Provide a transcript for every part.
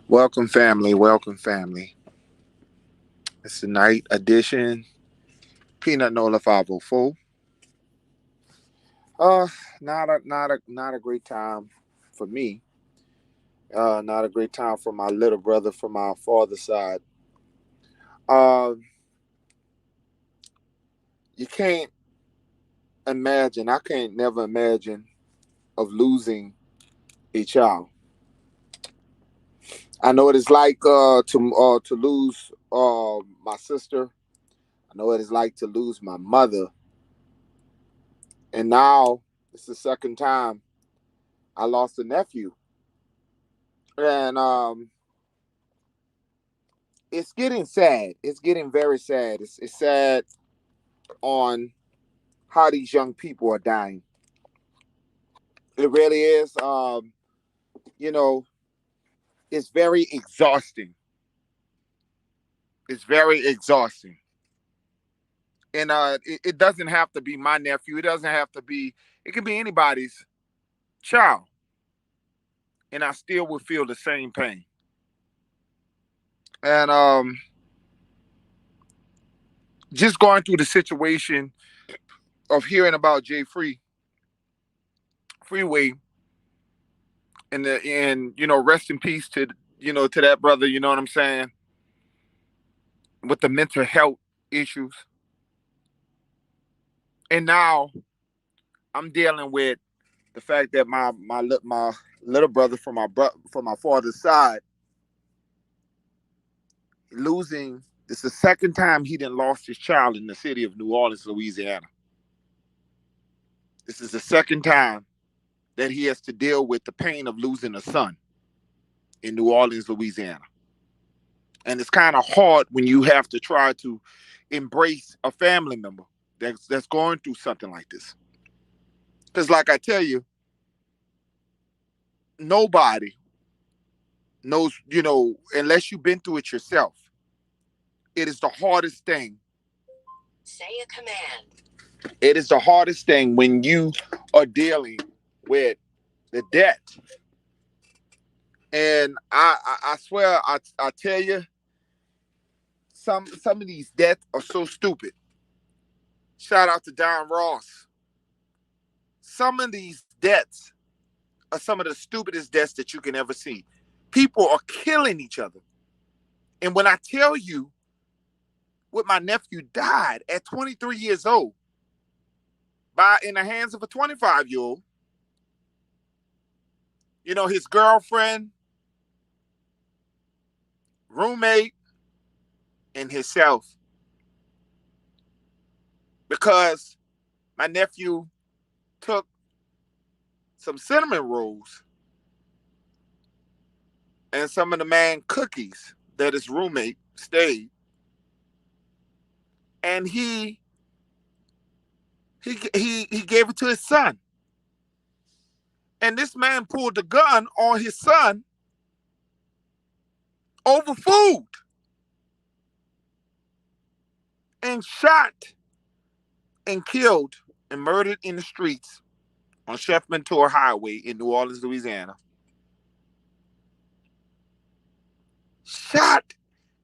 Welcome, family. Welcome, family. It's the night edition. Peanut Nola 504. Uh, not a great time for me. Not a great time for my little brother from my father's side. Uh, you can't imagine. I can't never imagine of losing a child. I know what it's like to lose my sister. I know what it's like to lose my mother, and now it's the second time I lost a nephew. And it's getting sad. It's getting very sad. It's sad on how these young people are dying. It really is. You know, it's very exhausting. It's very exhausting. And it doesn't have to be my nephew. It doesn't have to be. It can be anybody's child, and I still would feel the same pain. And just going through the situation of hearing about Jay Freeway, and rest in peace to to that brother. You know what I'm saying? With the mental health issues, and now I'm dealing with the fact that my little brother from my father's side losing. This is the second time he done lost his child in the city of New Orleans, Louisiana. This is the second time that he has to deal with the pain of losing a son in New Orleans, Louisiana. And it's kind of hard when you have to try to embrace a family member that's going through something like this. Because, like I tell you, nobody knows, unless you've been through it yourself. It is the hardest thing. Say a command. It is the hardest thing when you are dealing with the debt. And I swear, I tell you, some of these deaths are so stupid. Shout out to Don Ross. Some of these deaths are some of the stupidest deaths that you can ever see. People are killing each other. And when I tell you what my nephew died at 23 years old by in the hands of a 25-year-old, his girlfriend, roommate, and himself. Because my nephew took some cinnamon rolls and some of the man cookies that his roommate stayed, and he gave it to his son. And this man pulled the gun on his son over food and shot and killed and murdered in the streets on Chef Mentor Highway in New Orleans, Louisiana. Shot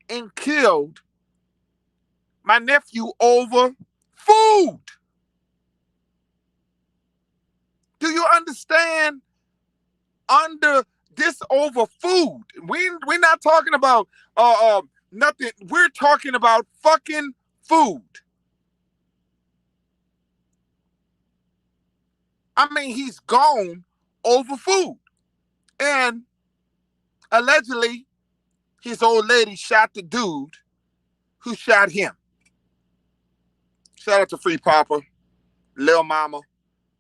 and killed my nephew over food. Do you understand? Under this over food. We're not talking about nothing. We're talking about fucking food. I mean, he's gone over food. And allegedly, his old lady shot the dude who shot him. Shout out to Free Papa, Lil Mama,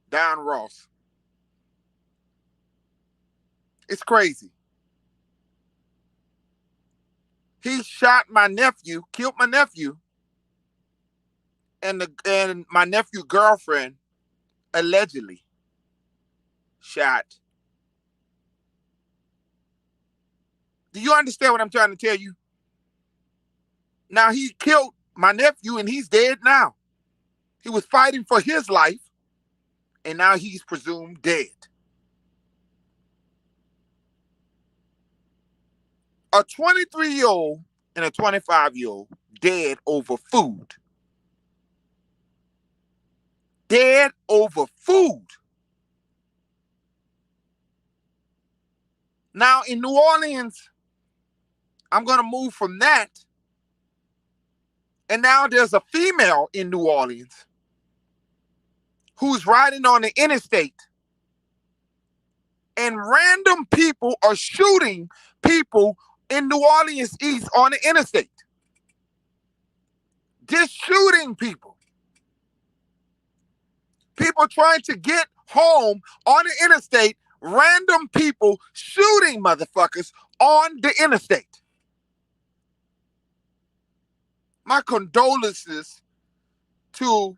Don Ross. It's crazy. He shot my nephew, killed my nephew, and my nephew's girlfriend allegedly shot. Do you understand what I'm trying to tell you? Now he killed my nephew and he's dead now. He was fighting for his life and now he's presumed dead. A 23-year-old and a 25-year-old dead over food. Dead over food. Now in New Orleans, I'm going to move from that. And now there's a female in New Orleans who's riding on the interstate. And random people are shooting people in New Orleans East on the interstate. Just shooting people. People trying to get home on the interstate. Random people shooting motherfuckers on the interstate. My condolences to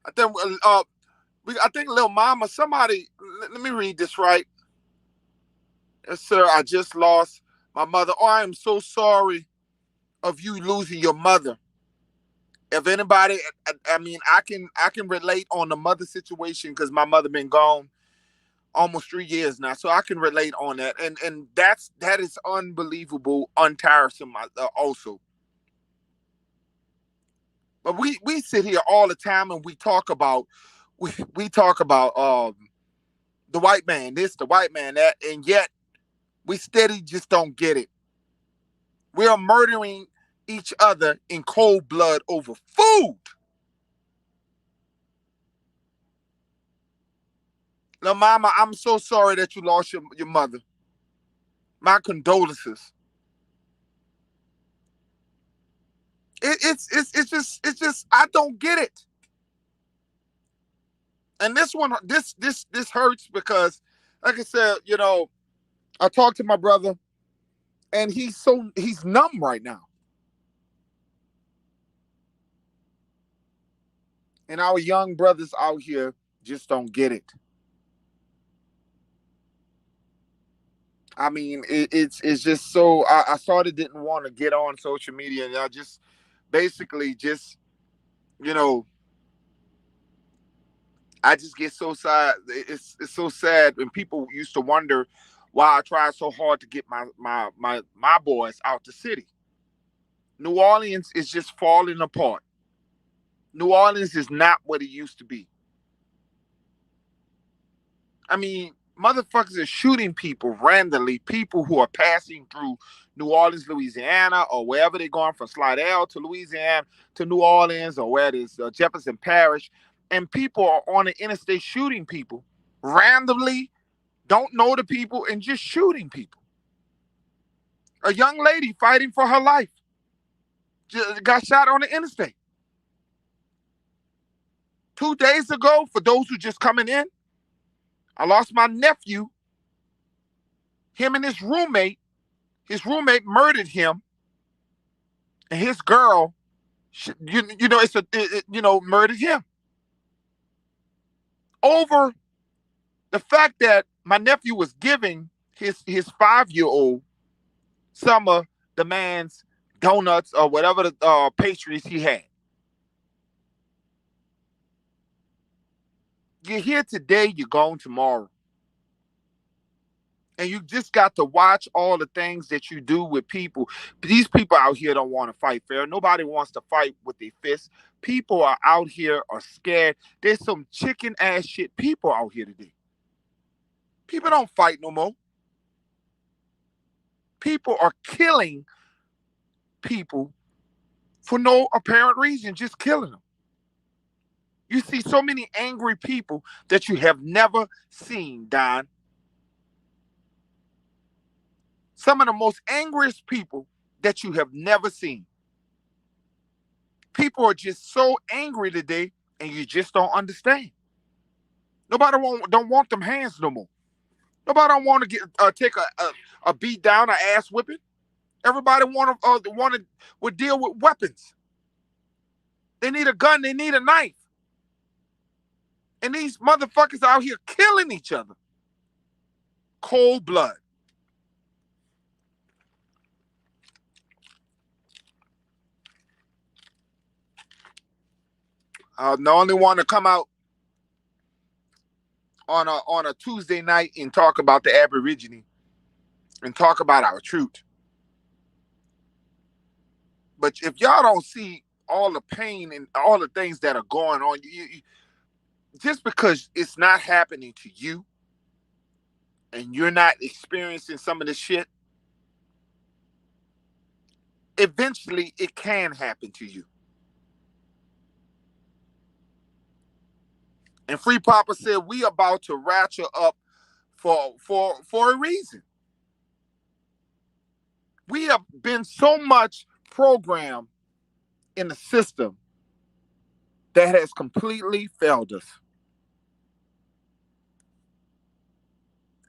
I think little mama, somebody, let me read this right. Yes, sir, I just lost my mother. Oh, I am so sorry of you losing your mother. If anybody, I mean, I can relate on the mother situation because my mother been gone almost 3 years now, so I can relate on that. And that is unbelievable, untiresome also. But we sit here all the time and we talk about the white man this, the white man that, and yet we steady just don't get it. We are murdering each other in cold blood over food. Now, mama, I'm so sorry that you lost your mother. My condolences. It's just I don't get it. And this hurts because, like I said, I talked to my brother, and he's numb right now. And our young brothers out here just don't get it. I mean, it's just so I sort of didn't want to get on social media, and I just basically just you know I just get so sad. It's so sad when people used to wonder why I tried so hard to get my boys out the city. New Orleans is just falling apart. New Orleans is not what it used to be. I mean, motherfuckers are shooting people randomly, people who are passing through New Orleans, Louisiana, or wherever they're going from Slidell to Louisiana to New Orleans, or where it is, Jefferson Parish. And people are on the interstate shooting people randomly, don't know the people, and just shooting people. A young lady fighting for her life just got shot on the interstate. 2 days ago, for those who just coming in, I lost my nephew. Him and his roommate murdered him, and his girl, murdered him over the fact that my nephew was giving his 5-year-old some of the man's donuts or whatever the pastries he had. You're here today, you're gone tomorrow. And you just got to watch all the things that you do with people. These people out here don't want to fight fair. Nobody wants to fight with their fists. People are out here are scared. There's some chicken ass shit people out here today. People don't fight no more. People are killing people for no apparent reason, just killing them. You see so many angry people that you have never seen, Don. Some of the most angriest people that you have never seen. People are just so angry today, and you just don't understand. Nobody don't want them hands no more. Nobody don't want to take a beat down, an ass whipping. Everybody would deal with weapons. They need a gun. They need a knife. And these motherfuckers out here killing each other. Cold blood. The only one to come out on a Tuesday night and talk about the Aborigine and talk about our truth. But if y'all don't see all the pain and all the things that are going on, just because it's not happening to you and you're not experiencing some of this shit, eventually it can happen to you. And Free Papa said we about to ratchet up for a reason. We have been so much programmed in the system that has completely failed us.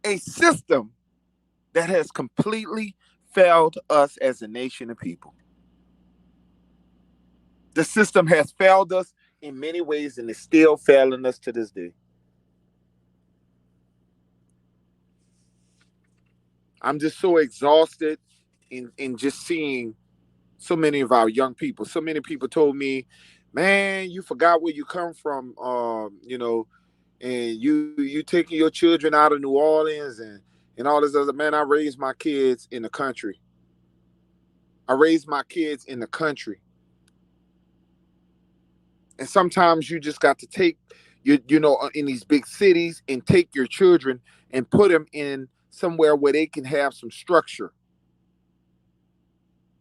A system that has completely failed us as a nation of people. The system has failed us in many ways and is still failing us to this day. I'm just so exhausted in just seeing so many of our young people. So many people told me, man, you forgot where you come from, and you taking your children out of New Orleans and all this other. Man, I raised my kids in the country. I raised my kids in the country. And sometimes you just got to take in these big cities and take your children and put them in somewhere where they can have some structure.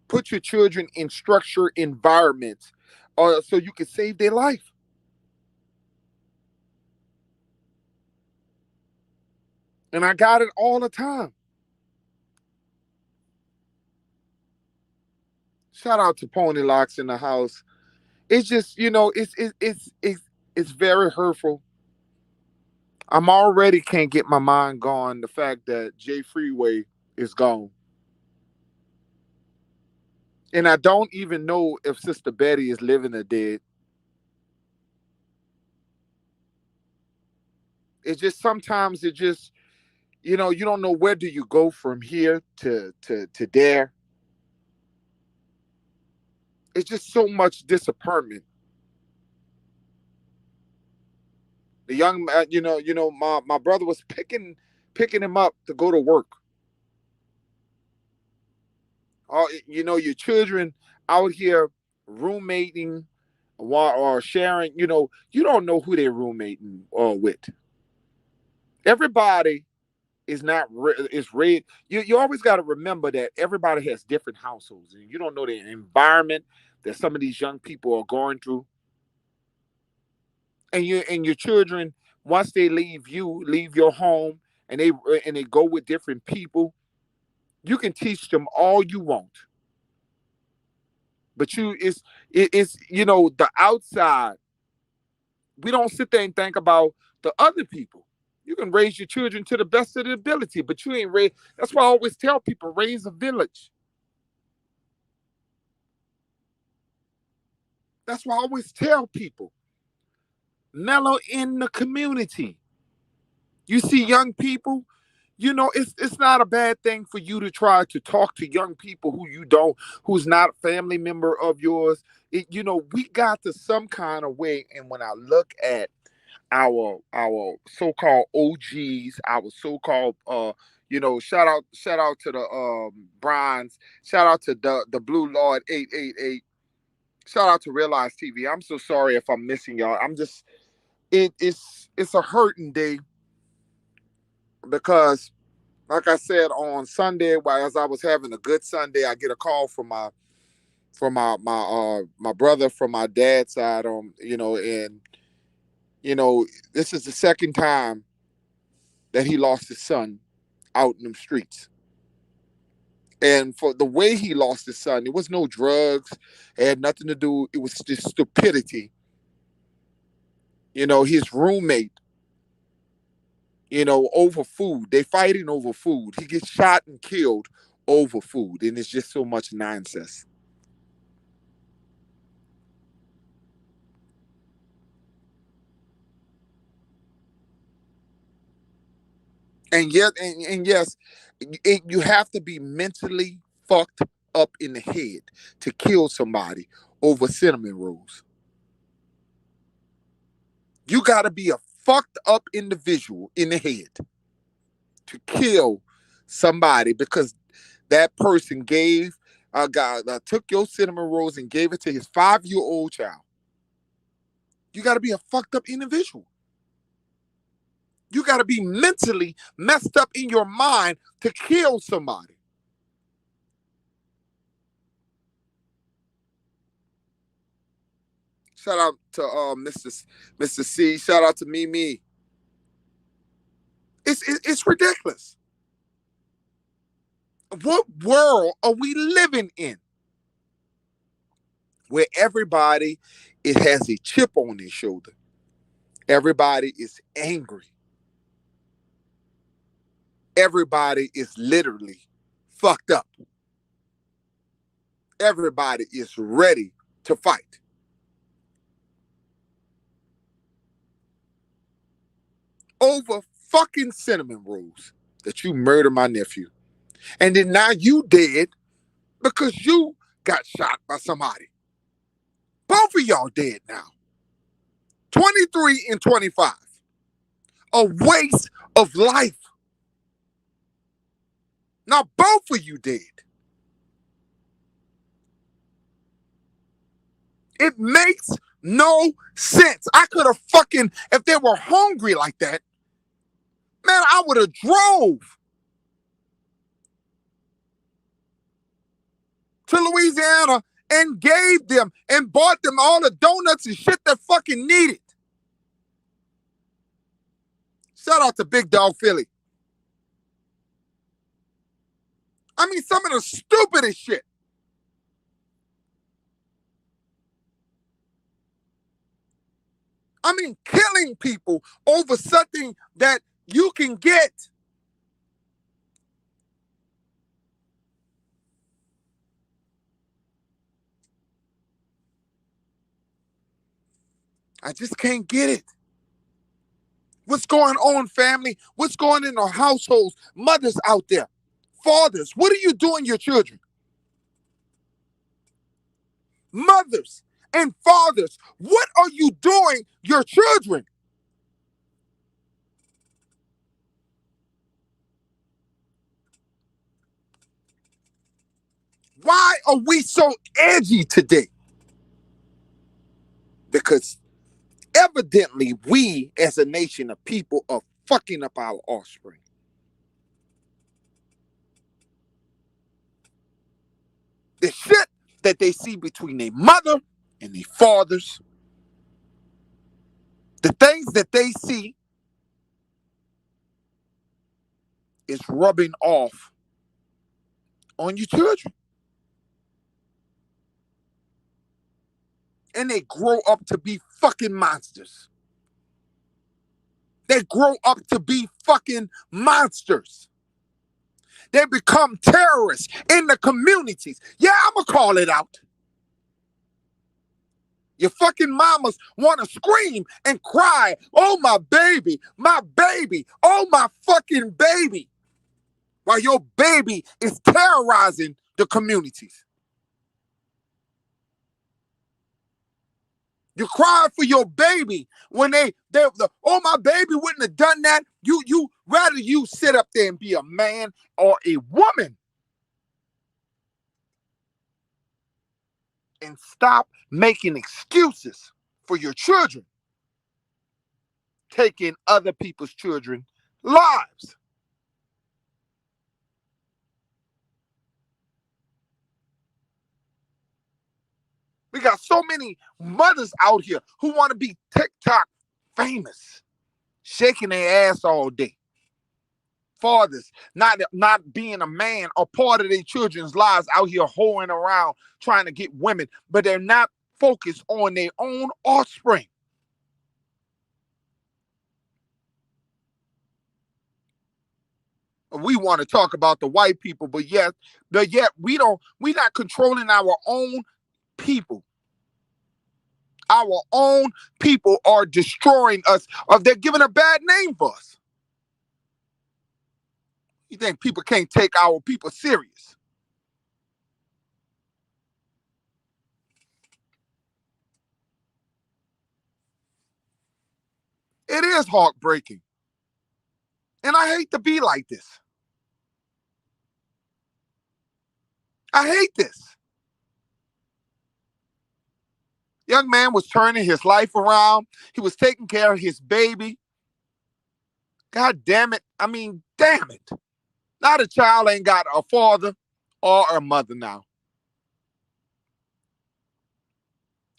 Put your children in structured environments so you can save their life. And I got it all the time. Shout out to Pony Locks in the house. It's just, it's very hurtful. I'm already can't get my mind gone the fact that J Freeway is gone. And I don't even know if Sister Betty is living or dead. It's just sometimes you don't know where do you go from here to there. It's just so much disappointment. The young man, my brother was picking him up to go to work. Your children out here roommating or sharing, you don't know who they're roommating with. Everybody is not is raised. You always got to remember that everybody has different households, and you don't know the environment that some of these young people are going through. And your children, once they leave your home, and they go with different people, you can teach them all you want. But it's the outside. We don't sit there and think about the other people. You can raise your children to the best of their ability, but you ain't raised. That's why I always tell people, raise a village. That's why I always tell people, mellow in the community. You see young people, it's not a bad thing for you to try to talk to young people who's not a family member of yours. We got to some kind of way. And when I look at our so-called OGs, our so-called shout out to the Bronze, shout out to the Blue Lord 888, shout out to Realize TV. I'm so sorry if I'm missing y'all. I'm just it's a hurting day because, like I said, on Sunday, as I was having a good Sunday, I get a call from my brother from my dad's side, and this is the second time that he lost his son out in them streets. And for the way he lost his son, it was no drugs. It had nothing to do. It was just stupidity. His roommate, over food. They fighting over food. He gets shot and killed over food. And it's just so much nonsense. And yet, and yes, you have to be mentally fucked up in the head to kill somebody over cinnamon rolls. You got to be a fucked up individual in the head to kill somebody because that person took your cinnamon rolls and gave it to his 5-year-old child. You got to be a fucked up individual. You got to be mentally messed up in your mind to kill somebody. Shout out to Mr. C. Shout out to Mimi. It's ridiculous. What world are we living in where everybody has a chip on their shoulder? Everybody is angry. Everybody is literally fucked up. Everybody is ready to fight. Over fucking cinnamon rolls that you murdered my nephew. And then now you dead because you got shot by somebody. Both of y'all dead now. 23 and 25. A waste of life. Now both of you dead. It makes no sense. I could have fucking, if they were hungry like that, man, I would have drove to Louisiana and gave them and bought them all the donuts and shit they fucking needed. Shout out to Big Dog Philly. I mean, some of the stupidest shit. I mean, killing people over something that you can get. I just can't get it. What's going on, family? What's going on in our households? Mothers out there, fathers, what are you doing your children? Mothers and fathers, what are you doing your children? Why are we so edgy today? Because evidently we as a nation of people are fucking up our offspring. The shit that they see between their mother and their fathers, the things that they see is rubbing off on your children. And they grow up to be fucking monsters. They grow up to be fucking monsters. They become terrorists in the communities. Yeah, I'm going to call it out. Your fucking mamas want to scream and cry, oh, my baby, oh, my fucking baby. While your baby is terrorizing the communities. You cry for your baby when oh, my baby wouldn't have done that. You rather you sit up there and be a man or a woman and stop making excuses for your children taking other people's children's lives. We got so many mothers out here who want to be TikTok famous, shaking their ass all day. Fathers not being a man or part of their children's lives, out here hoeing around trying to get women, but they're not focused on their own offspring. We want to talk about the white people, but yet we're not controlling our own people. Our own people are destroying us, or they're giving a bad name for us. You think people can't take our people serious? It is heartbreaking. And I hate to be like this. I hate this. Young man was turning his life around. He was taking care of his baby. God damn it. I mean, damn it. Now the child ain't got a father or a mother now.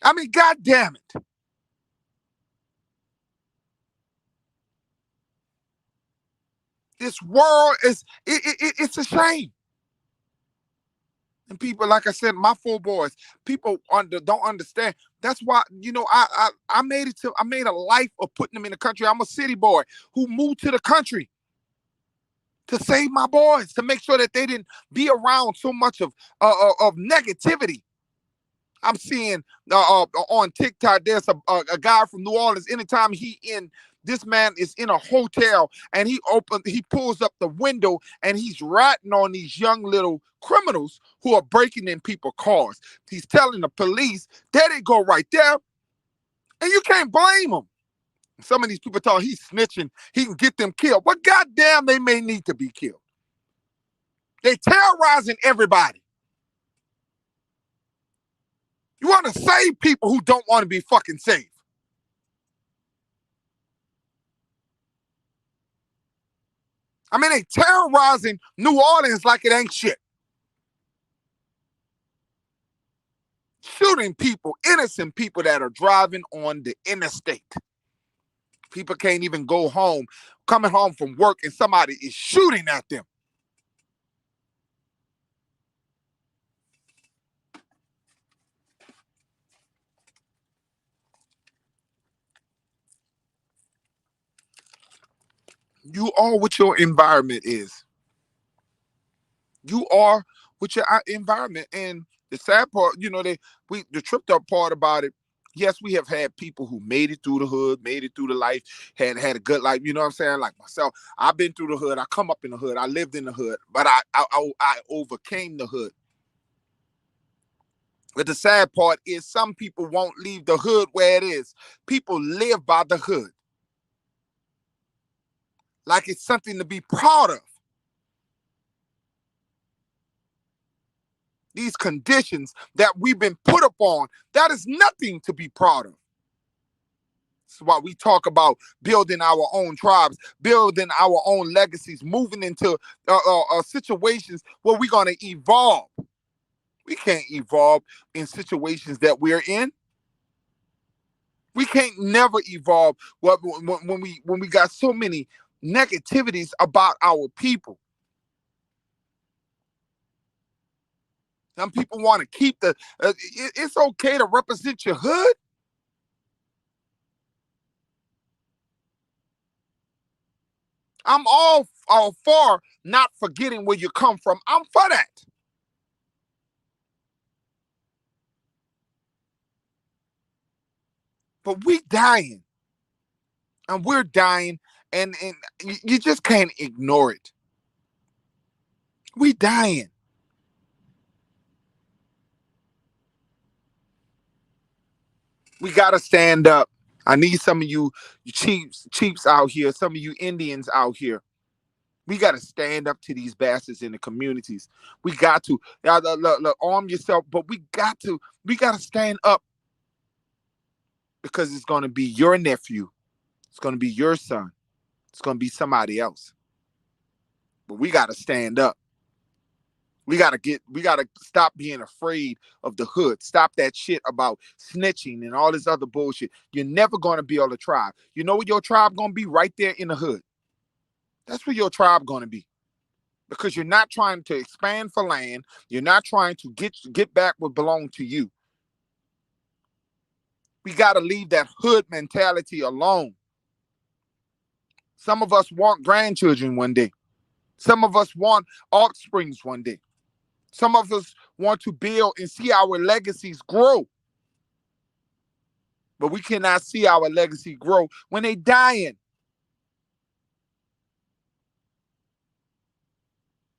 I mean, God damn it. This world it's a shame. And people, like I said, my four boys, people don't understand. That's why, I made it to, I made a life of putting them in the country. I'm a city boy who moved to the country to save my boys, to make sure that they didn't be around so much of negativity. I'm seeing on TikTok, there's a guy from New Orleans. Anytime this man is in a hotel and he pulls up the window and he's ratting on these young little criminals who are breaking in people's cars. He's telling the police, there they go right there. And you can't blame him. Some of these people thought he's snitching, he can get them killed. But goddamn, they may need to be killed. They terrorizing everybody. You want to save people who don't want to be fucking saved. I mean, they terrorizing New Orleans like it ain't shit. Shooting people, innocent people that are driving on the interstate. People can't even go home, coming home from work, and somebody is shooting at them. You are what your environment is. You are what your environment. And the sad part, the tripped up part about it, yes, we have had people who made it through the hood, made it through the life, had a good life. You know what I'm saying? Like myself, I've been through the hood. I come up in the hood. I lived in the hood, but I overcame the hood. But the sad part is some people won't leave the hood where it is. People live by the hood like it's something to be proud of. These conditions that we've been put upon, that is nothing to be proud of. That's why we talk about building our own tribes, building our own legacies, moving into situations where we're going to evolve. We can't evolve in situations that we're in. We can't never evolve when we got so many negativities about our people. Some people want to keep it's okay to represent your hood. I'm all for not forgetting where you come from. I'm for that. But we dying. And we're dying. And you just can't ignore it. We dying. We got to stand up. I need some of you chiefs out here, some of you Indians out here. We got to stand up to these bastards in the communities. We got to arm yourself, but we got to stand up, because it's going to be your nephew. It's going to be your son. It's going to be somebody else. But we got to stand up. We got to stop being afraid of the hood. Stop that shit about snitching and all this other bullshit. You're never going to build a tribe. You know what your tribe going to be? Right there in the hood. That's where your tribe going to be. Because you're not trying to expand for land. You're not trying to get back what belonged to you. We got to leave that hood mentality alone. Some of us want grandchildren one day. Some of us want offsprings one day. Some of us want to build and see our legacies grow. But we cannot see our legacy grow when they dying.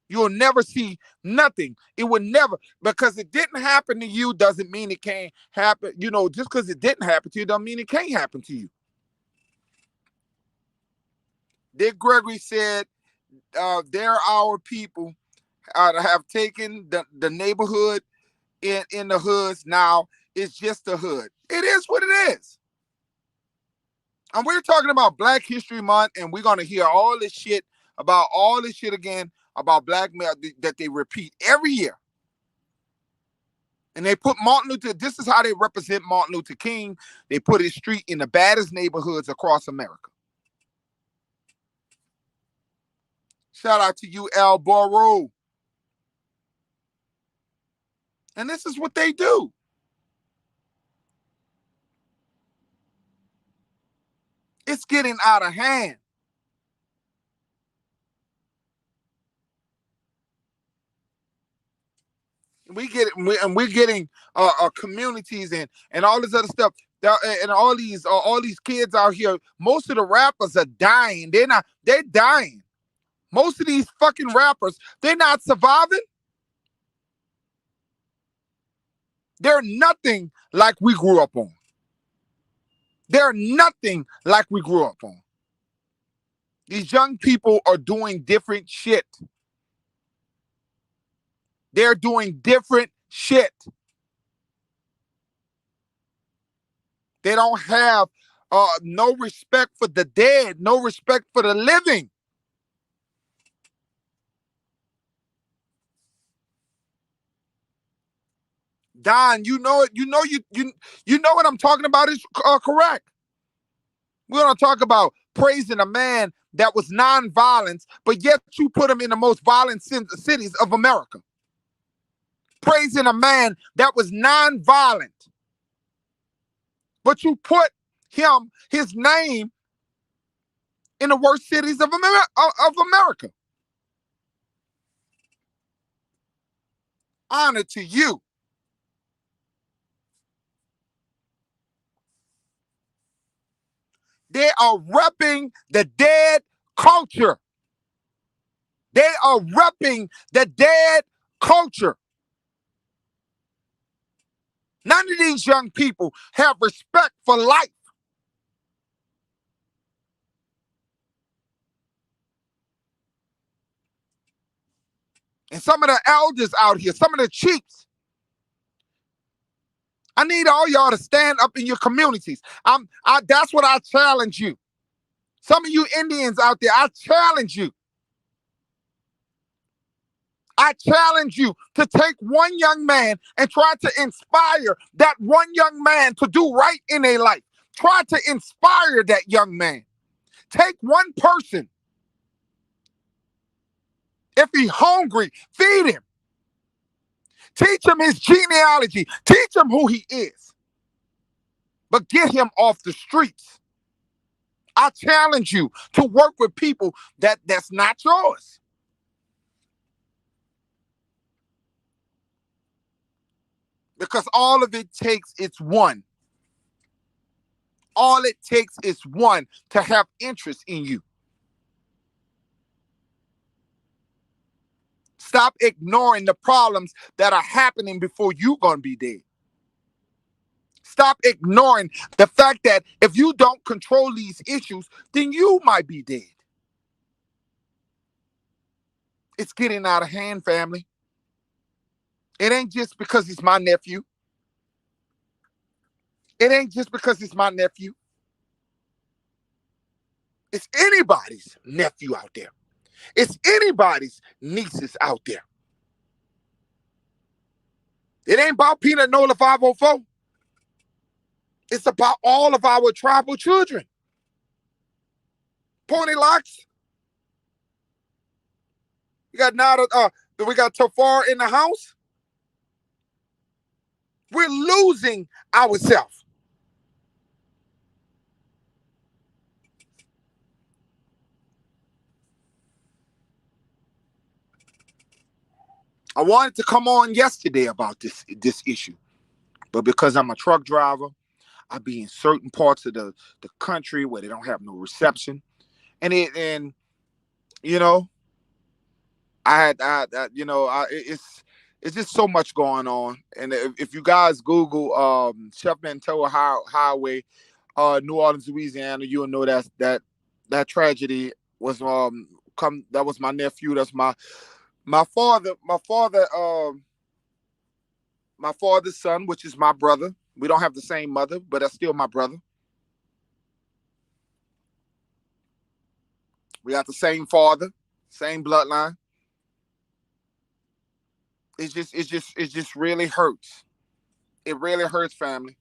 You'll never see nothing. It will never, because it didn't happen to you doesn't mean it can't happen. Just because it didn't happen to you doesn't mean it can't happen to you. Dick Gregory said, they're our people have taken the neighborhood in the hoods. Now it's just the hood. It is what it is. And we're talking about Black History Month, and we're going to hear all this shit again about black male that they repeat every year. And they put Martin Luther, this is how they represent Martin Luther King. They put his street in the baddest neighborhoods across America. Shout out to you, Al Boro. And this is what they do. It's getting out of hand. We're getting communities and all this other stuff. And all these kids out here, most of the rappers are dying. They're dying. Most of these fucking rappers, they're not surviving. They're nothing like we grew up on. They're nothing like we grew up on. These young people are doing different shit. They're doing different shit. They don't have no respect for the dead, no respect for the living. Don, you know it. You know what I'm talking about is correct. We're gonna talk about praising a man that was non-violent, but yet you put him in the most violent cities of America. Praising a man that was non-violent, but you put his name in the worst cities of America. Honor to you. They are repping the dead culture. They are repping the dead culture. None of these young people have respect for life. And some of the elders out here, some of the chiefs, I need all y'all to stand up in your communities. That's what I challenge you. Some of you Indians out there, I challenge you. I challenge you to take one young man and try to inspire that one young man to do right in their life. Try to inspire that young man. Take one person. If he's hungry, feed him. Teach him his genealogy. Teach him who he is. But get him off the streets. I challenge you to work with people that's not yours. Because all of it takes is one. All it takes is one to have interest in you. Stop ignoring the problems that are happening before you're going to be dead. Stop ignoring the fact that if you don't control these issues, then you might be dead. It's getting out of hand, family. It ain't just because he's my nephew. It ain't just because he's my nephew. It's anybody's nephew out there. It's anybody's nieces out there. It ain't about Peanut Nola 504. It's about all of our tribal children. Pony Locks. We got Tafar in the house. We're losing ourselves. I wanted to come on yesterday about this issue, but because I'm a truck driver, I be in certain parts of the country where they don't have no reception, and you know, it's just so much going on. And if you guys Google Chef Manteau Highway, New Orleans, Louisiana, you'll know that tragedy was that was my nephew. That's my father. My father's son, which is my brother. We don't have the same mother, but that's still my brother. We got the same father, same bloodline. It just really hurts. It really hurts, family.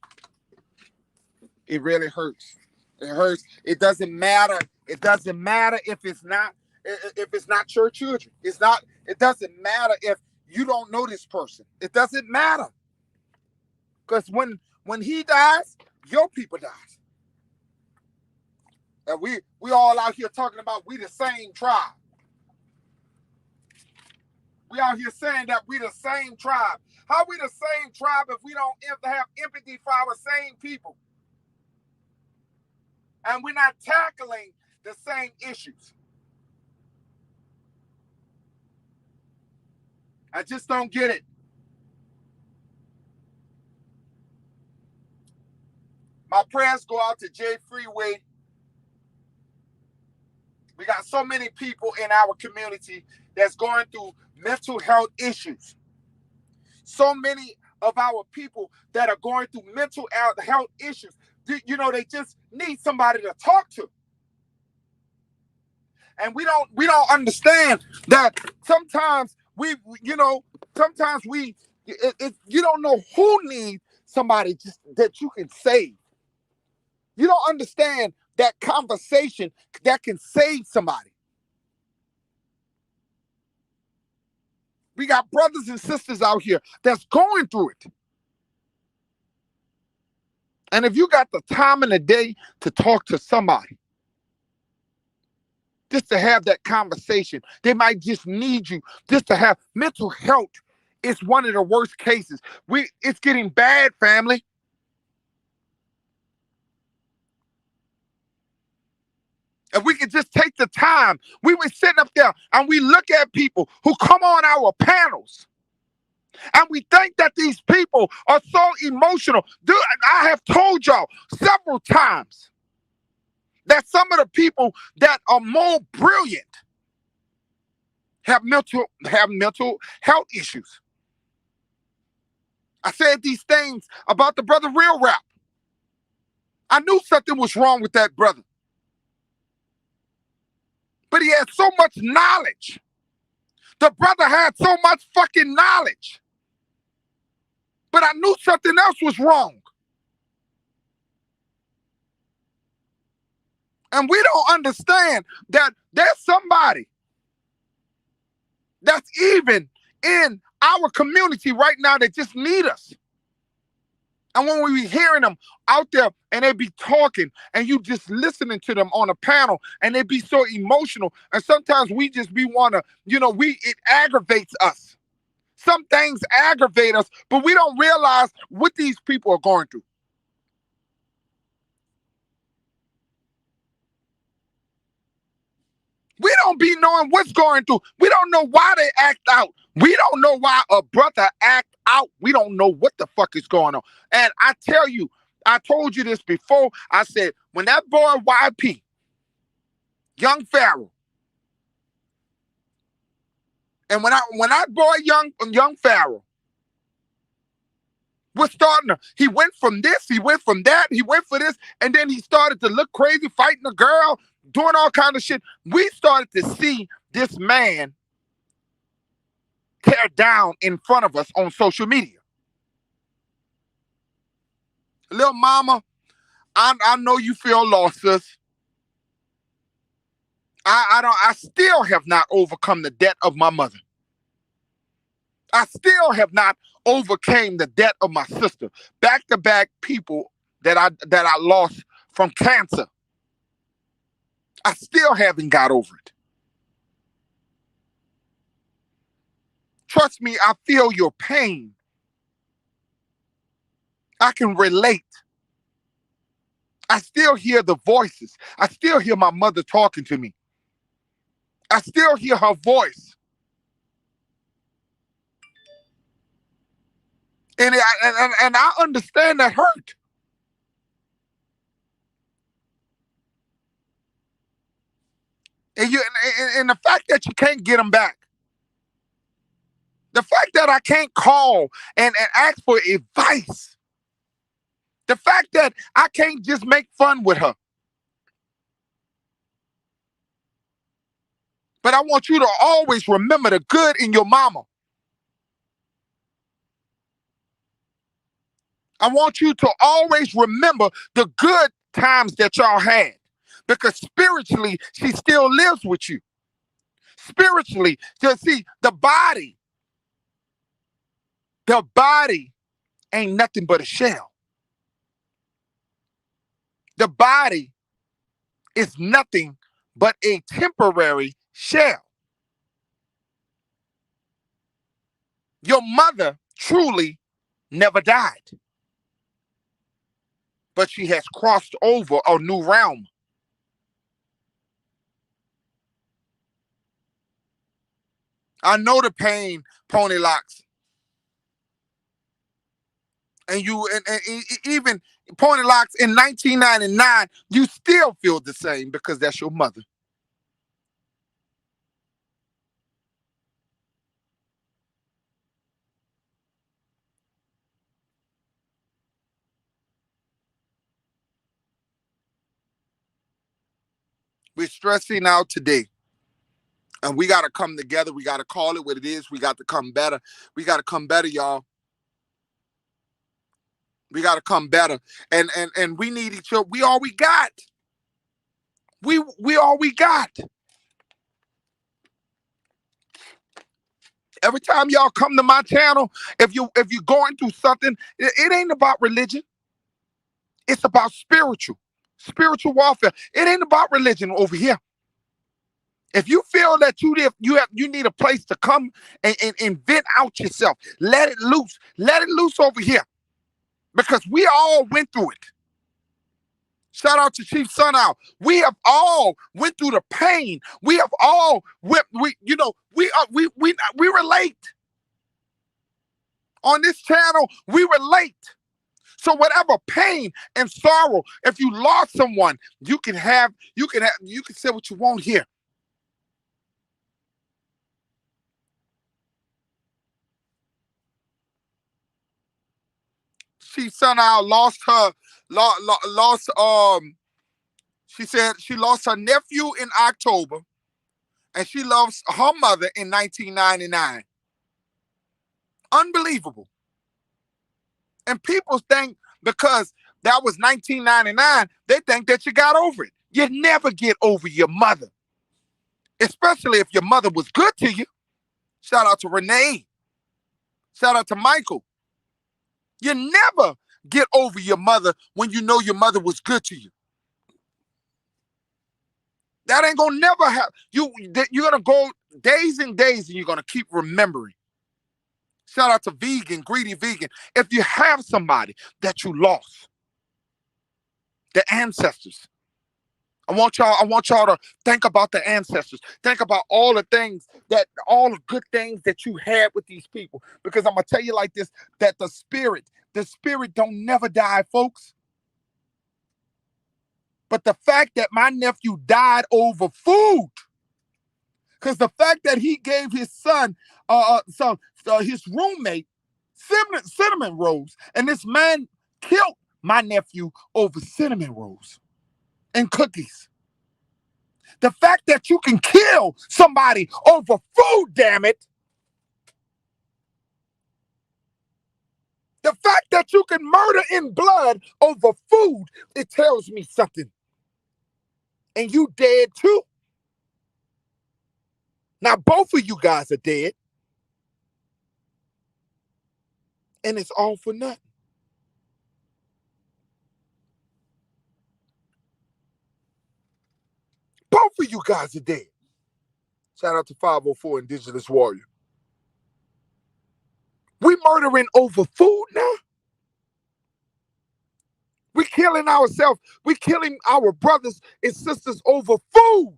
It really hurts. It hurts. It doesn't matter. It doesn't matter if it's not your children. It's not. It doesn't matter if you don't know this person. It doesn't matter. Because when he dies, your people dies. And we all out here talking about we the same tribe. We out here saying that we the same tribe. How we the same tribe if we don't have empathy for our same people? And we're not tackling the same issues. I just don't get it. My prayers go out to Jay Freeway. We got so many people in our community that's going through mental health issues. So many of our people that are going through mental health issues. You know, they just need somebody to talk to. And we don't understand that sometimes you don't know who needs somebody just that you can save. You don't understand that conversation that can save somebody. We got brothers and sisters out here that's going through it. And if you got the time in the day to talk to somebody, just to have that conversation, they might just need you just to have mental health. It's one of the worst cases. It's getting bad, family. If we could just take the time, we were sitting up there and we look at people who come on our panels and we think that these people are so emotional. Dude, I have told y'all several times that some of the people that are more brilliant have mental health issues. I said these things about the brother Real Rap. I knew something was wrong with that brother. But he had so much knowledge. The brother had so much fucking knowledge. But I knew something else was wrong. And we don't understand that there's somebody that's even in our community right now that just need us. And when we be hearing them out there and they be talking and you just listening to them on a panel and they be so emotional, and sometimes we just be wanna, it aggravates us. Some things aggravate us, but we don't realize what these people are going through. We don't be knowing what's going through. We don't know why they act out. We don't know why a brother act out. We don't know what the fuck is going on. And I tell you, I told you this before. I said, when that boy YP, young Pharaoh, and when that boy young Pharaoh was starting to, he went from this, he went from that, he went for this, and then he started to look crazy, fighting a girl, doing all kind of shit. We started to see this man tear down in front of us on social media. Little mama, I know you feel lost, sis. I still have not overcome the debt of my mother. I still have not overcame the debt of my sister. Back-to-back people that I lost from cancer. I still haven't got over it. Trust me, I feel your pain. I can relate. I still hear the voices. I still hear my mother talking to me. I still hear her voice. And I understand that hurt. And the fact that you can't get them back, the fact that I can't call and ask for advice, the fact that I can't just make fun with her. But I want you to always remember the good in your mama. I want you to always remember the good times that y'all had. Because spiritually, she still lives with you. Spiritually, to see the body ain't nothing but a shell. The body is nothing but a temporary shell. Your mother truly never died, but she has crossed over a new realm. I know the pain, Pony Locks. And even Pony Locks in 1999, you still feel the same because that's your mother. We're stressing out today. And we got to come together. We got to call it what it is. We got to come better. We got to come better, y'all. We got to come better. And we need each other. We all we got. We all we got. Every time y'all come to my channel, if you're going through something, it ain't about religion. It's about spiritual warfare. It ain't about religion over here. If you feel that you need a place to come and vent out yourself, let it loose. Let it loose over here. Because we all went through it. Shout out to Chief Sunow. We have all went through the pain. We have all we relate. On this channel, we relate. So whatever pain and sorrow, if you lost someone, you can say what you want here. Chief Sunow lost her lost she said she lost her nephew in October, and she lost her mother in 1999. Unbelievable. And people think because that was 1999, they think that you got over it. You never get over your mother, especially if your mother was good to you. Shout out to Renee. Shout out to Michael. You never get over your mother when you know your mother was good to you. That ain't gonna never happen. You're gonna go days and days and you're gonna keep remembering. Shout out to Vegan, Greedy Vegan. If you have somebody that you lost, the ancestors, I want y'all to think about the ancestors. Think about all the good things that you had with these people. Because I'm gonna tell you like this, that the spirit don't never die, folks. But the fact that my nephew died over food, because the fact that he gave his son, his roommate, cinnamon rolls, and this man killed my nephew over cinnamon rolls and cookies. The fact that you can kill somebody over food, damn it. The fact that you can murder in blood over food, it tells me something. And you dead too. Now both of you guys are dead. And it's all for nothing. Both of you guys are dead. Shout out to 504 Indigenous Warrior. We murdering over food now? We killing ourselves. We killing our brothers and sisters over food.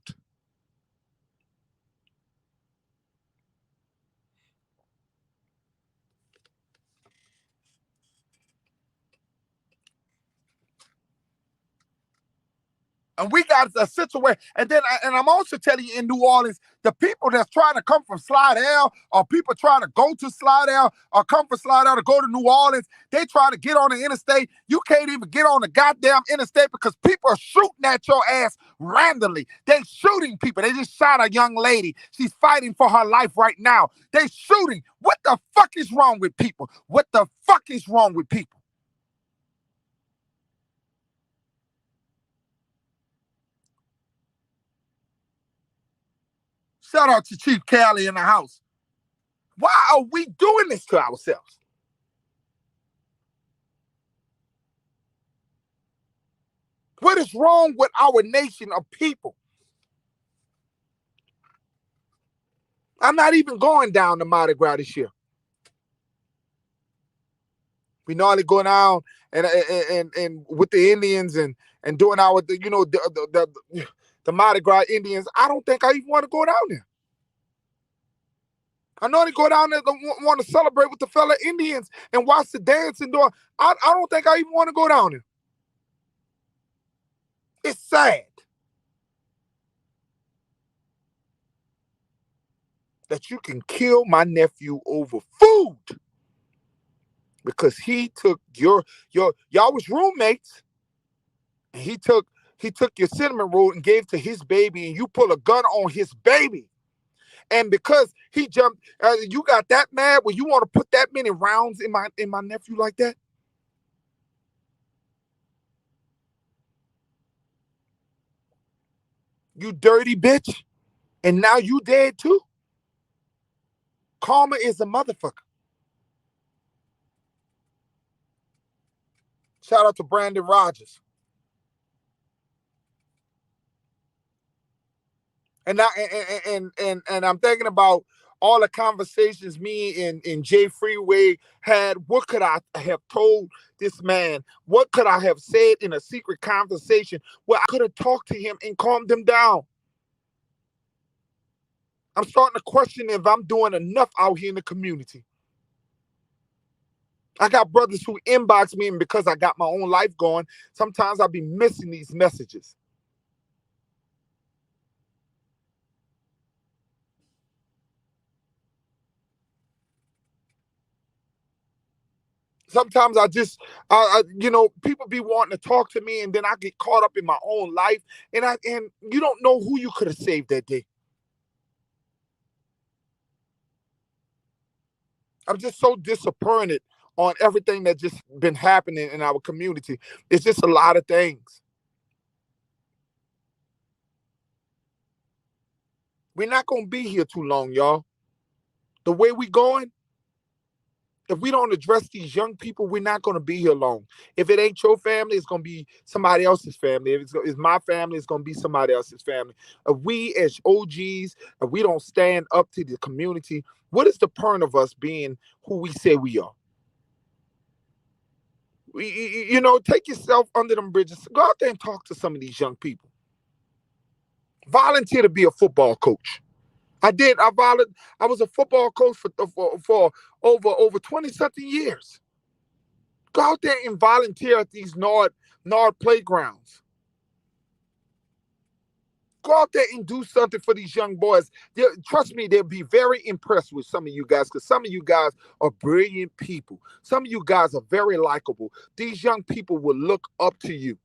And we got a situation. And then, and I'm also telling you, in New Orleans, the people that's trying to come from Slidell, or people trying to go to Slidell, or come from Slidell to go to New Orleans, they try to get on the interstate. You can't even get on the goddamn interstate because people are shooting at your ass randomly. They shooting people. They just shot a young lady. She's fighting for her life right now. They shooting. What the fuck is wrong with people? What the fuck is wrong with people? Shout out to Chief Cali in the house. Why are we doing this to ourselves? What is wrong with our nation of people? I'm not even going down to Mardi Gras this year. We normally go down and with the Indians and doing our the Mardi Gras Indians. I don't think I even want to go down there. I normally go down there to want to celebrate with the fellow Indians and watch the dance and do. I don't think I even want to go down there. It's sad that you can kill my nephew over food because he took y'all was roommates, and he took your cinnamon roll and gave to his baby, and you pull a gun on his baby. And because he jumped, you got that mad when you want to put that many rounds in my nephew like that? You dirty bitch. And now you dead too? Karma is a motherfucker. Shout out to Brandon Rogers. And I'm thinking about all the conversations me and Jay Freeway had. What could I have told this man? What could I have said in a secret conversation where I could have talked to him and calmed him down? I'm starting to question if I'm doing enough out here in the community. I got brothers who inbox me, and because I got my own life going, sometimes I'll be missing these messages. Sometimes people be wanting to talk to me, and then I get caught up in my own life, and you don't know who you could have saved that day. I'm just so disappointed on everything that just been happening in our community. It's just a lot of things. We're not gonna be here too long, y'all. The way we going, if we don't address these young people, we're not going to be here long. If it ain't your family, it's going to be somebody else's family. If it's my family, it's going to be somebody else's family. If we as OGs, if we don't stand up to the community, what is the point of us being who we say we are? Take yourself under them bridges. Go out there and talk to some of these young people. Volunteer to be a football coach. I did. I was a football coach for over 20 something years. Go out there and volunteer at these Nord playgrounds. Go out there and do something for these young boys. Trust me, they'll be very impressed with some of you guys, because some of you guys are brilliant people. Some of you guys are very likable. These young people will look up to you.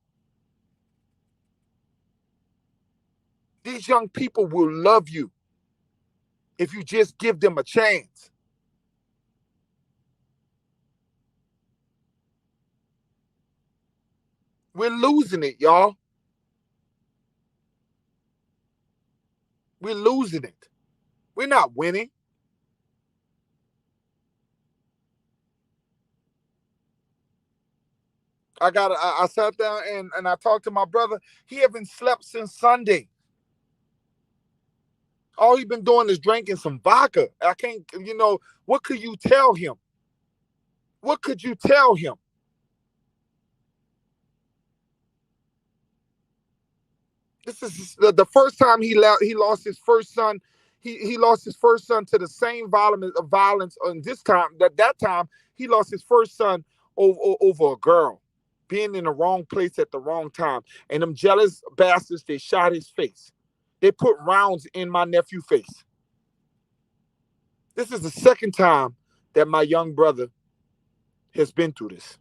These young people will love you if you just give them a chance. We're losing it, y'all. We're losing it. We're not winning. I sat down and I talked to my brother. He haven't slept since Sunday. All he's been doing is drinking some vodka. I can't, what could you tell him? What could you tell him? This is the first time he lost his first son. He lost his first son to the same violence. And this time, that time, he lost his first son over a girl. being in the wrong place at the wrong time. And them jealous bastards, they shot his face. They put rounds in my nephew's face. This is the second time that my young brother has been through this.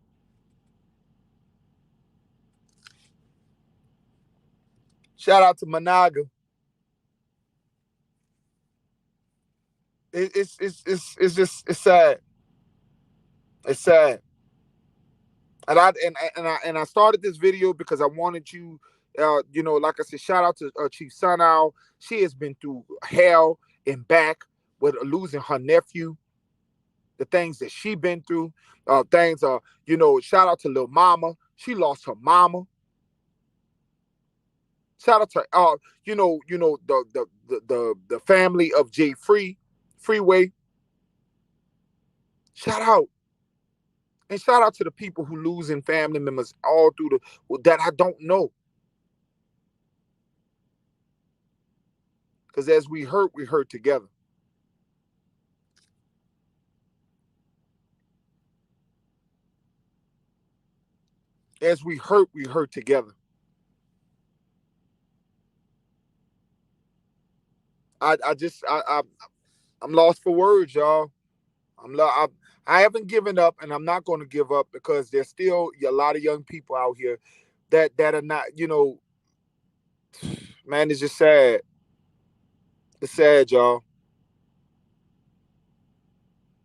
Shout out to Managa. It's sad. It's sad. And I started this video because I wanted you, like I said, shout out to Chief Sunnow. She has been through hell and back with losing her nephew. The things that she been through, shout out to Lil Mama. She lost her mama. Shout out to the family of Jay Freeway. Shout out. And shout out to the people who losing family members all through that I don't know. Because as we hurt together. As we hurt together. I'm lost for words, y'all. I haven't given up, and I'm not going to give up because there's still a lot of young people out here that are not, man, it's just sad. It's sad, y'all.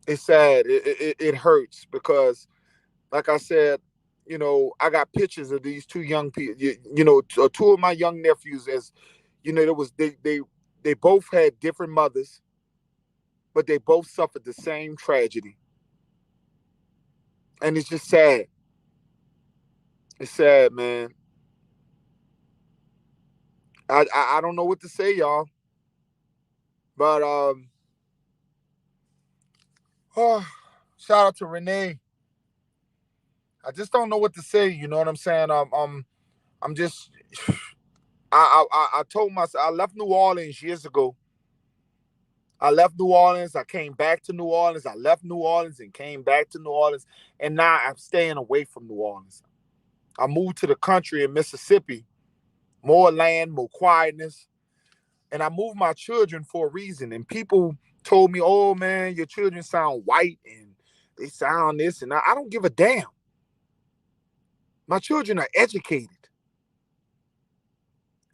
It's sad. It hurts because, like I said, I got pictures of these two young people, two of my young nephews. As they both had different mothers, but they both suffered the same tragedy. And it's just sad. It's sad, man. I don't know what to say, y'all. But shout out to Renee. I just don't know what to say. You know what I'm saying? I'm just. I told myself I left New Orleans years ago. I left New Orleans. I came back to New Orleans. I left New Orleans and came back to New Orleans. And now I'm staying away from New Orleans. I moved to the country in Mississippi. More land, more quietness. And I moved my children for a reason. And people told me, oh, man, your children sound white and they sound this. And I don't give a damn. My children are educated.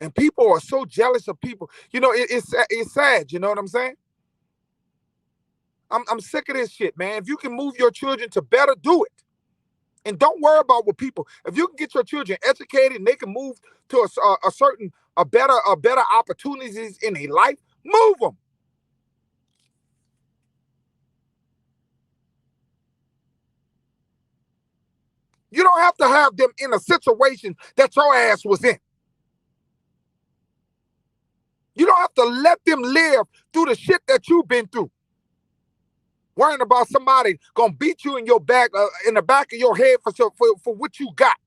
And people are so jealous of people. It's sad. You know what I'm saying? I'm sick of this shit, man. If you can move your children to better, do it. And don't worry about what people. If you can get your children educated and they can move to a better opportunities in their life, move them. You don't have to have them in a situation that your ass was in. You don't have to let them live through the shit that you've been through. Worrying about somebody gonna beat you in your back, in the back of your head for what you got.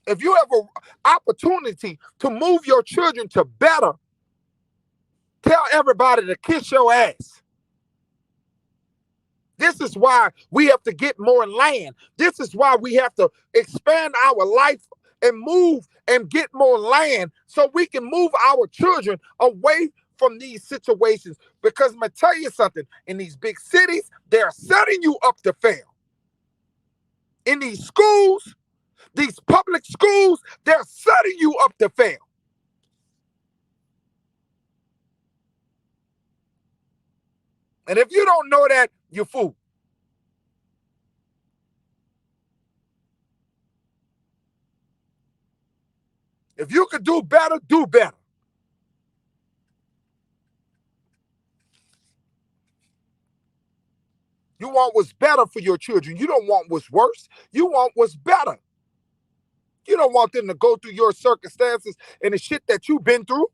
If you have an opportunity to move your children to better, tell everybody to kiss your ass. This is why we have to get more land. This is why we have to expand our life and move and get more land so we can move our children away from these situations. Because I'm going to tell you something, in these big cities, they're setting you up to fail. In these schools, these public schools, they're setting you up to fail. And if you don't know that, you're fool. If you could do better, do better. You want what's better for your children. You don't want what's worse. You want what's better. You don't want them to go through your circumstances and the shit that you've been through.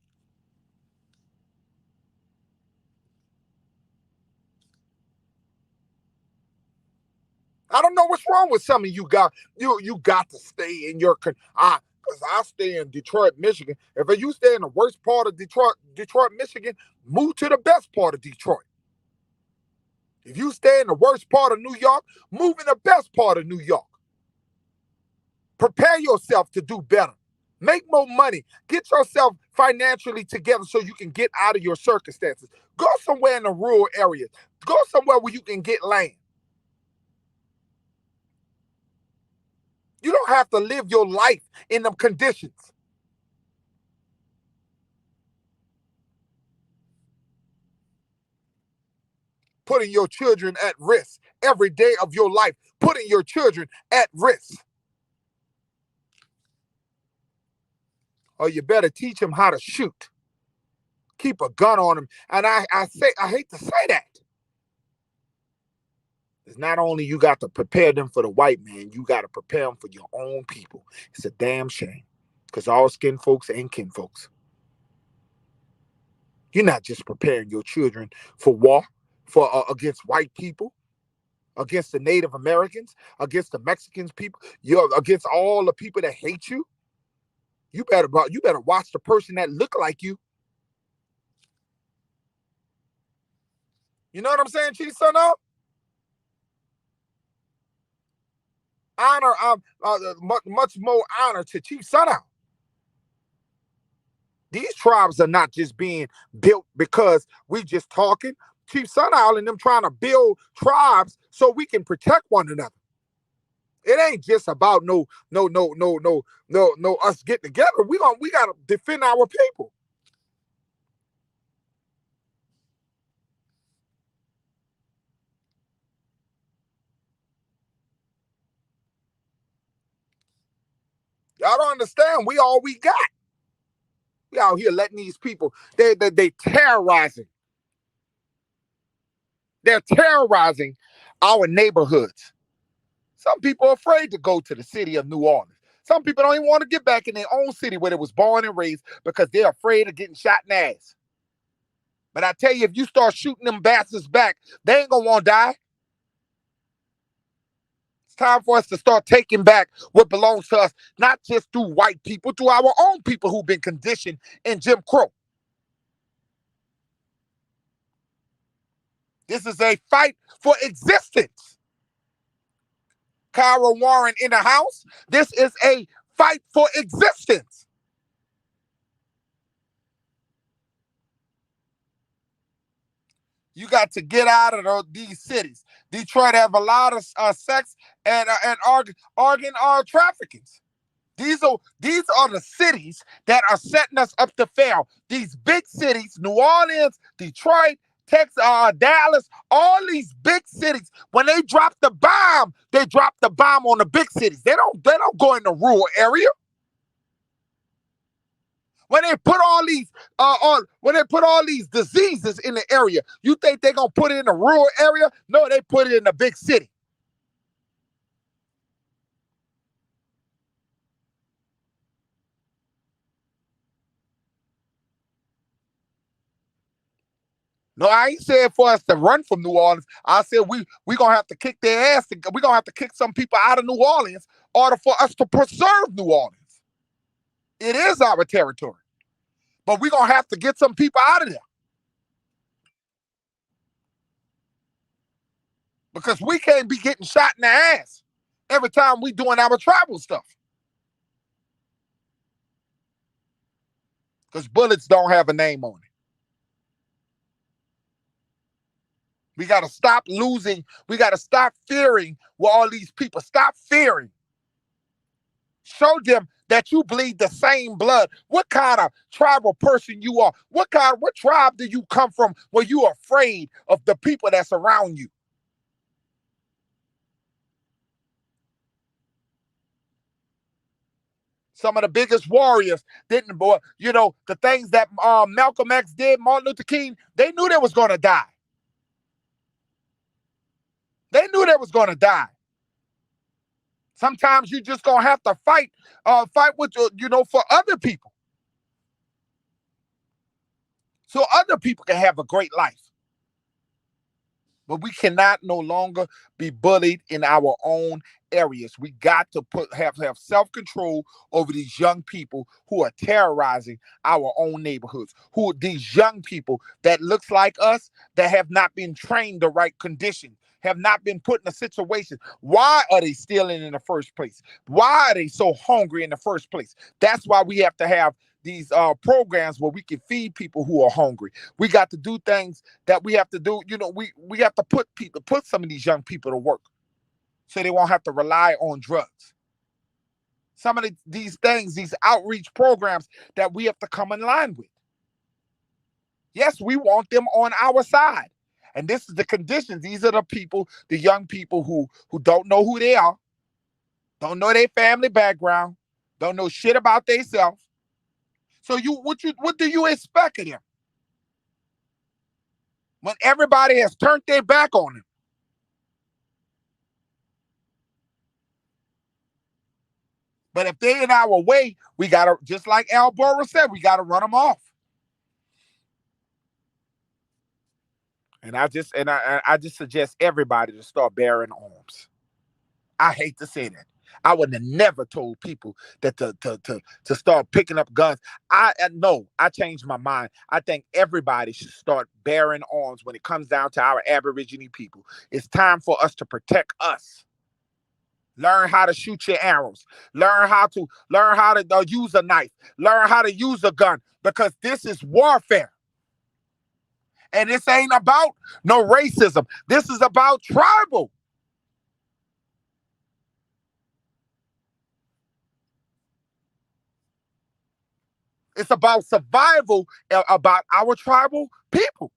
I don't know what's wrong with some of you guys. You got to stay in your because I stay in Detroit, Michigan. If you stay in the worst part of Detroit, Michigan, move to the best part of Detroit. If you stay in the worst part of New York, move in the best part of New York. Prepare yourself to do better. Make more money. Get yourself financially together so you can get out of your circumstances. Go somewhere in the rural areas. Go somewhere where you can get land. You don't have to live your life in them conditions. Putting your children at risk every day of your life. Putting your children at risk. Or you better teach them how to shoot. Keep a gun on them. And I hate to say that. It's not only you got to prepare them for the white man, you got to prepare them for your own people. It's a damn shame. Because all skin folks ain't kin folks. You're not just preparing your children for war, for against white people, against the Native Americans, against the Mexicans people, you're against all the people that hate you. You better watch the person that look like you. You know what I'm saying, Chief Son of? Honor, much more honor to Chief Son of. These tribes are not just being built because we just talking. Chief Son Owl and them trying to build tribes so we can protect one another. It ain't just about no us getting together. We gotta defend our people. Y'all don't understand. We all we got. We out here letting these people, they terrorizing. They're terrorizing our neighborhoods. Some people are afraid to go to the city of New Orleans. Some people don't even want to get back in their own city where they was born and raised because they're afraid of getting shot in the ass. But I tell you, if you start shooting them bastards back, they ain't gonna want to die. It's time for us to start taking back what belongs to us, not just through white people, through our own people who've been conditioned in Jim Crow. This is a fight for existence. Kyra Warren in the house. This is a fight for existence. You got to get out of these cities. Detroit have a lot of sex and organ traffickings. These are the cities that are setting us up to fail. These big cities, New Orleans, Detroit, Texas, Dallas, all these big cities. When they drop the bomb on the big cities. They don't go in the rural area. When they put all these diseases in the area, you think they're gonna put it in the rural area? No, they put it in the big city. No, I ain't saying for us to run from New Orleans. I said we gonna have to kick their ass. We gonna have to kick some people out of New Orleans in order for us to preserve New Orleans. It is our territory, but we gonna have to get some people out of there because we can't be getting shot in the ass every time we doing our tribal stuff. Because bullets don't have a name on it. We got to stop losing. We got to stop fearing what all these people. Stop fearing. Show them that you bleed the same blood. What kind of tribal person you are? What tribe do you come from where you are afraid of the people that's around you? Some of the biggest warriors didn't, boy, the things that Malcolm X did, Martin Luther King, they knew they was going to die. They knew they was going to die. Sometimes you just going to have to fight with, for other people. So other people can have a great life. But we cannot no longer be bullied in our own areas. We got to have self-control over these young people who are terrorizing our own neighborhoods. Who are these young people that looks like us, that have not been trained the right conditions, have not been put in a situation. Why are they stealing in the first place? Why are they so hungry in the first place? That's why we have to have these programs where we can feed people who are hungry. We got to do things that we have to do. You know, we have to put some of these young people to work so they won't have to rely on drugs. Some of these things, these outreach programs that we have to come in line with. Yes, we want them on our side. And this is the conditions. These are the people, the young people who don't know who they are, don't know their family background, don't know shit about themselves. So what do you expect of them when everybody has turned their back on them? But if they're in our way, we gotta, just like Al Bora said, we gotta run them off. And I just suggest everybody to start bearing arms. I hate to say that. I would have never told people that to start picking up guns. I no, I changed my mind. I think everybody should start bearing arms when it comes down to our Aborigine people. It's time for us to protect us. Learn how to shoot your arrows. Learn how to use a knife. Learn how to use a gun, because this is warfare. And this ain't about no racism. This is about tribal. It's about survival, about our tribal people.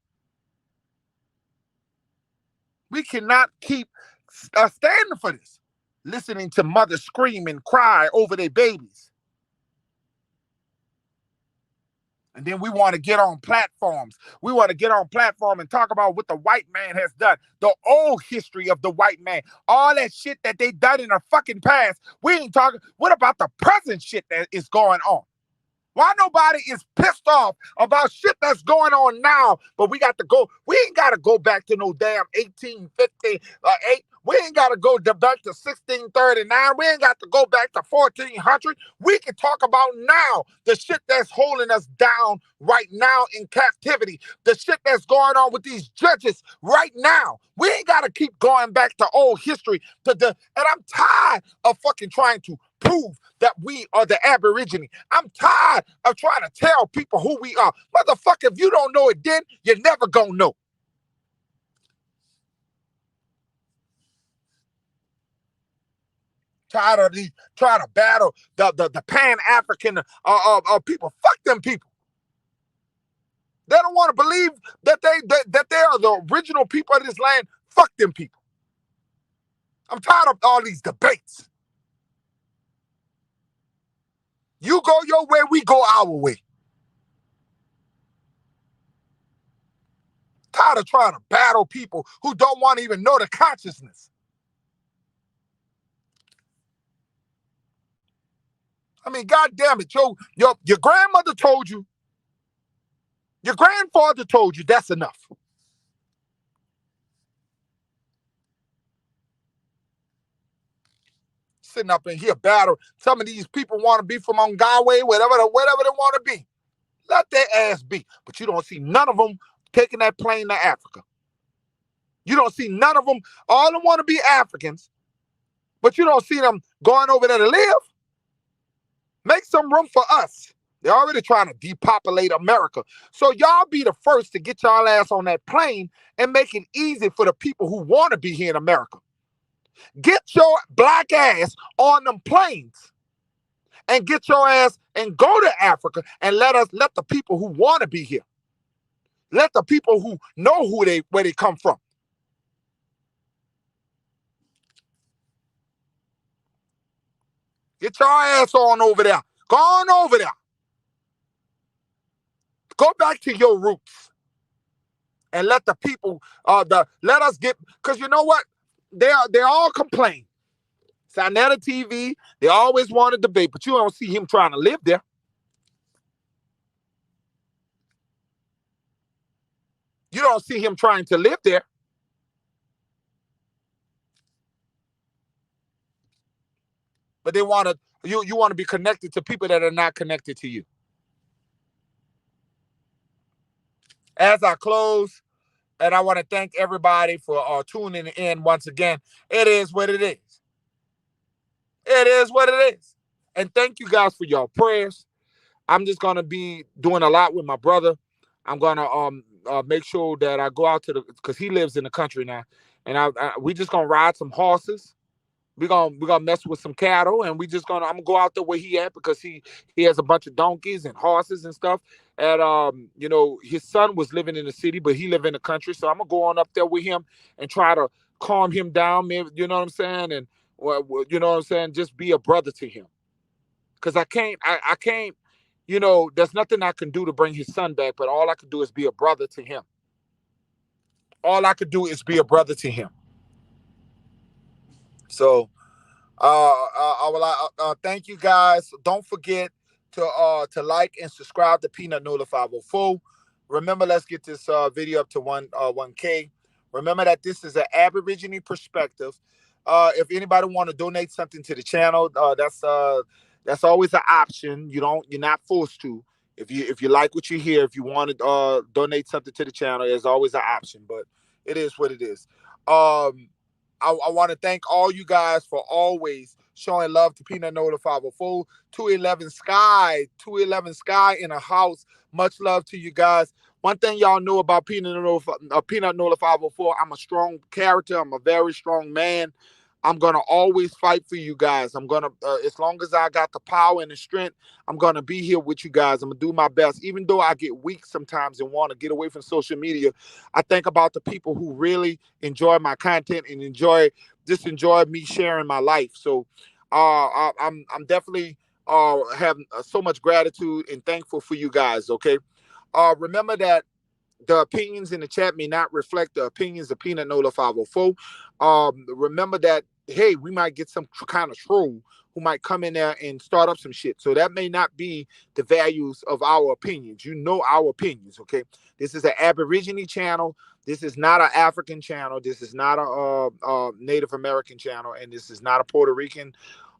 We cannot keep standing for this. Listening to mothers scream and cry over their babies. And then we want to get on platforms. We want to get on platform and talk about what the white man has done. The old history of the white man. All that shit that they done in the fucking past. We ain't talking. What about the present shit that is going on? Why nobody is pissed off about shit that's going on now? But we got to go. We ain't got to go back to no damn 1850, 8. We ain't got to go back to 1639. We ain't got to go back to 1400. We can talk about now the shit that's holding us down right now in captivity. The shit that's going on with these judges right now. We ain't got to keep going back to old history. And I'm tired of fucking trying to prove that we are the Aborigine. I'm tired of trying to tell people who we are. Motherfucker, if you don't know it then, you're never gonna know. Tired of these, trying to battle the Pan-African people. Fuck them people. They don't want to believe that they are the original people of this land. Fuck them people. I'm tired of all these debates. You go your way, we go our way. Tired of trying to battle people who don't want to even know the consciousness. I mean, God damn it, your grandmother told you, your grandfather told you that's enough. Sitting up in here battle. Some of these people want to be from Ongawe, whatever they want to be. Let their ass be. But you don't see none of them taking that plane to Africa. You don't see none of them. All of them want to be Africans, but you don't see them going over there to live. Make some room for us. They're already trying to depopulate America. So y'all be the first to get y'all ass on that plane and make it easy for the people who want to be here in America. Get your black ass on them planes and get your ass and go to Africa and let the people who want to be here. Let the people who know where they come from. Get your ass on over there. Go on over there. Go back to your roots and let the people let us get, because you know what? They all complain. Sinetta TV, they always want to debate, but you don't see him trying to live there. You don't see him trying to live there. but they want to you want to be connected to people that are not connected to you. As I close, and I want to thank everybody for tuning in once again. It is what it is. It is what it is. And thank you guys for your prayers. I'm just gonna be doing a lot with my brother. I'm gonna make sure that I go out to the because he lives in the country now, and we just gonna ride some horses. We're gonna mess with some cattle, and I'm gonna go out there where he at because he has a bunch of donkeys and horses and stuff. And his son was living in the city, but he live in the country, so I'm gonna go on up there with him and try to calm him down. Maybe, you know what I'm saying, and you know what I'm saying, just be a brother to him. Because I can't, there's nothing I can do to bring his son back, but all I can do is be a brother to him. All I could do is be a brother to him. So I will thank you guys. Don't forget to like and subscribe to Peanut Nola 504. Remember, let's get this video up to 1K. Remember that this is an Aborigine perspective. If anybody want to donate something to the channel, that's always an option. You're not forced to. If you like what you hear, if you want to donate something to the channel, there's always an option. But it is what it is. I want to thank all you guys for always showing love to Peanut Nola 504. 211 Sky in a house. Much love to you guys. One thing y'all know about Peanut Nola 504, I'm a strong character. I'm a very strong man. I'm going to always fight for you guys. I'm going to, as long as I got the power and the strength, I'm going to be here with you guys. I'm going to do my best. Even though I get weak sometimes and want to get away from social media, I think about the people who really enjoy my content and enjoy me sharing my life. So I'm definitely having so much gratitude and thankful for you guys, okay? Remember that the opinions in the chat may not reflect the opinions of Peanut Nola 504. Remember that, hey, we might get some kind of troll who might come in there and start up some shit. So that may not be the values of our opinions. You know our opinions, okay? This is an Aborigine channel. This is not an African channel. This is not a Native American channel. And this is not a Puerto Rican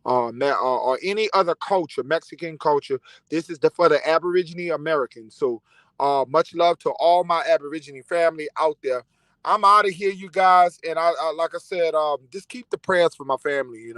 or any other culture, Mexican culture. This is for the Aborigine Americans. So much love to all my Aborigine family out there. I'm out of here, you guys. And I like I said, just keep the prayers for my family,